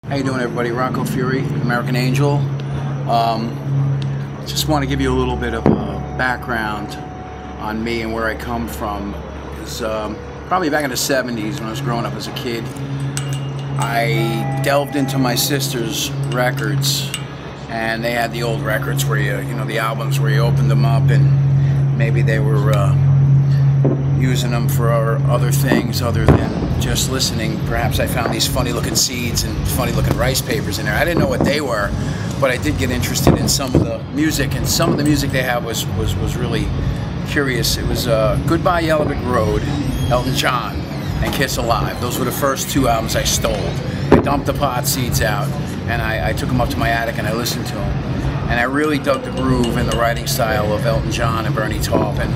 How you doing, everybody? Rocco Fury, American Angel. Just want to give you a little bit of a background on me and where I come from. It was probably back in the 70s when I was growing up as a kid. I delved into my sister's records, and they had the old records where you know, the albums where you opened them up and maybe they were using them for other things other than just listening. Perhaps I found these funny looking seeds and funny looking rice papers in there. I didn't know what they were, but I did get interested in some of the music, and some of the music they have was really curious. It was Goodbye Yellow Brick Road, Elton John, and Kiss Alive. Those were the first two albums I stole. I dumped the pot seeds out and I took them up to my attic and I listened to them. And I really dug the groove and the writing style of Elton John and Bernie Taupin,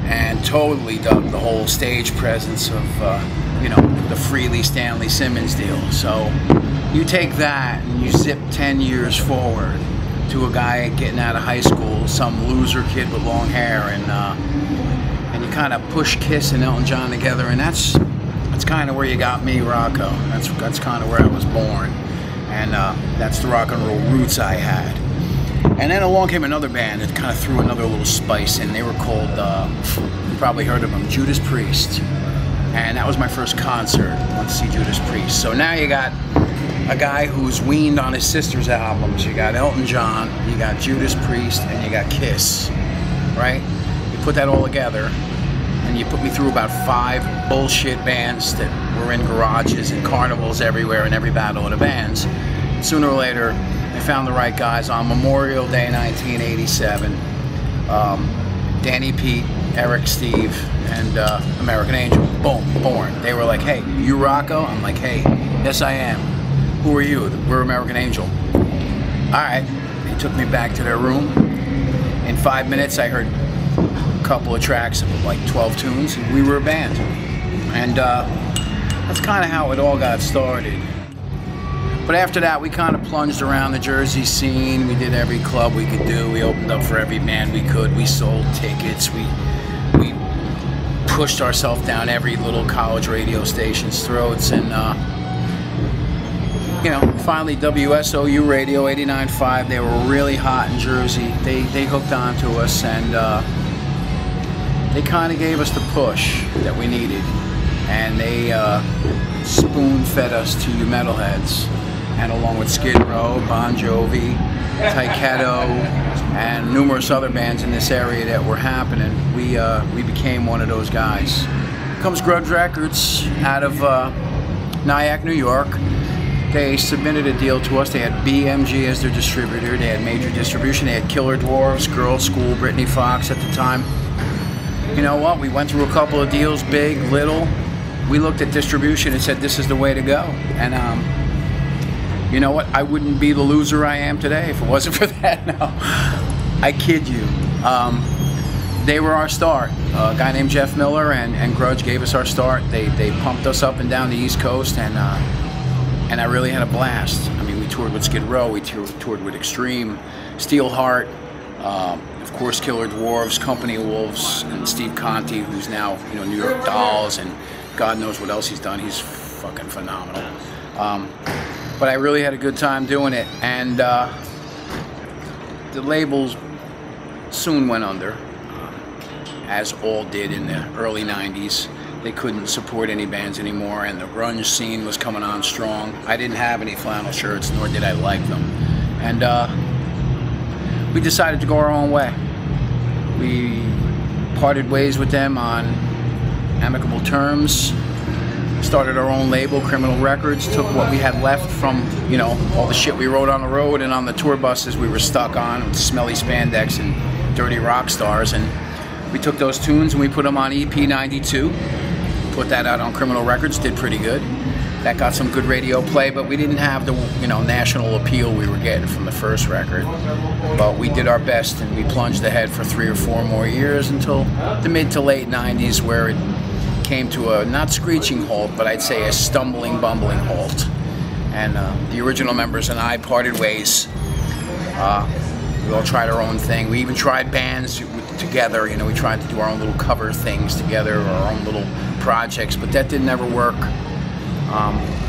and totally dug the whole stage presence of, you know, the Freely Stanley Simmons deal. So you take that and you zip 10 years forward to a guy getting out of high school, some loser kid with long hair, and you kind of push Kiss and Elton John together, and that's kind of where you got me, Rocco. That's kind of where I was born, and that's the rock and roll roots I had. And then along came another band that kind of threw another little spice in. They were called, you probably heard of them, Judas Priest. And that was my first concert. I went to see Judas Priest. So now you got a guy who's weaned on his sister's albums. You got Elton John, you got Judas Priest, and you got Kiss, right? You put that all together, and you put me through about 5 bullshit bands that were in garages and carnivals everywhere in every battle of the bands. Sooner or later, I found the right guys on Memorial Day 1987. Danny Pete, Eric Steve, and American Angel. Boom, born. They were like, hey, you Rocco? I'm like, hey, yes I am. Who are you? We're American Angel. Alright, they took me back to their room. In 5 minutes I heard a couple of tracks of like 12 tunes, and we were a band. And that's kind of how it all got started. But after that, we kind of plunged around the Jersey scene. We did every club we could do. We opened up for every band we could. We sold tickets. We pushed ourselves down every little college radio station's throats. And, you know, finally WSOU Radio 89.5, they were really hot in Jersey. They hooked on to us, and they kind of gave us the push that we needed. And they spoon-fed us to you metalheads. And along with Skid Row, Bon Jovi, Taiketo, and numerous other bands in this area that were happening, we became one of those guys. Here comes Grudge Records out of Nyack, New York. They submitted a deal to us. They had BMG as their distributor. They had major distribution. They had Killer Dwarfs, Girls School, Britney Fox at the time. You know what? We went through a couple of deals, big, little. We looked at distribution and said, this is the way to go. And you know what? I wouldn't be the loser I am today if it wasn't for that. No, I kid you. They were our start. A guy named Jeff Miller and Grudge gave us our start. They pumped us up and down the East Coast, and I really had a blast. I mean, we toured with Skid Row, we toured with Extreme, Steelheart, of course Killer Dwarfs, Company Wolves, and Steve Conti, who's now, you know, New York Dolls, and God knows what else he's done. He's fucking phenomenal. But I really had a good time doing it, and the labels soon went under, as all did in the early 90s. They couldn't support any bands anymore, and the grunge scene was coming on strong. I didn't have any flannel shirts, nor did I like them. And we decided to go our own way. We parted ways with them on amicable terms. Started our own label, Criminal Records, took what we had left from, you know, all the shit we wrote on the road and on the tour buses we were stuck on, with smelly spandex and dirty rock stars, and we took those tunes and we put them on EP 92, put that out on Criminal Records, did pretty good. That got some good radio play, but we didn't have the, you know, national appeal we were getting from the first record. But we did our best, and we plunged ahead for 3 or 4 more years until the mid to late 90s, where it came to a not screeching halt, but I'd say a stumbling, bumbling halt. And the original members and I parted ways. We all tried our own thing. We even tried bands together. You know, we tried to do our own little cover things together, or our own little projects, but that didn't ever work.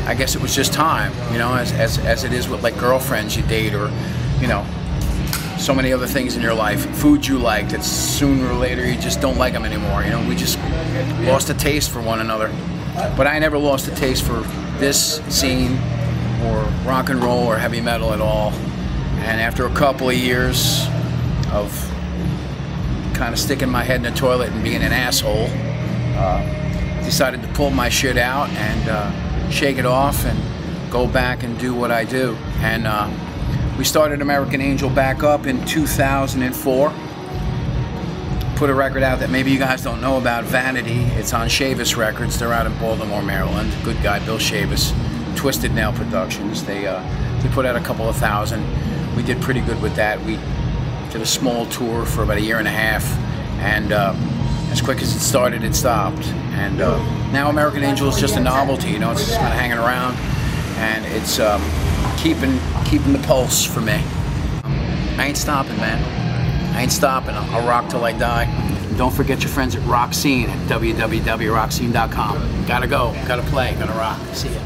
I guess it was just time, you know, as it is with like girlfriends you date, or, you know, so many other things in your life, food you like that sooner or later you just don't like them anymore. You know, we just lost a taste for one another. But I never lost a taste for this scene or rock and roll or heavy metal at all. And after a couple of years of kind of sticking my head in the toilet and being an asshole, decided to pull my shit out and shake it off and go back and do what I do. And we started American Angel back up in 2004. Put a record out that maybe you guys don't know about, Vanity. It's on Shavis Records. They're out in Baltimore, Maryland. Good guy, Bill Shavis. Twisted Nail Productions. They put out a couple of thousand. We did pretty good with that. We did a small tour for about a year and a half, and as quick as it started, it stopped. And now American Angel is just a novelty, you know, it's just kind of hanging around, and it's keeping the pulse for me. I ain't stopping, man. I ain't stopping. I'll rock till I die. And don't forget your friends at Rock Scene at www.rockscene.com. Gotta go, gotta play, gotta rock. See ya.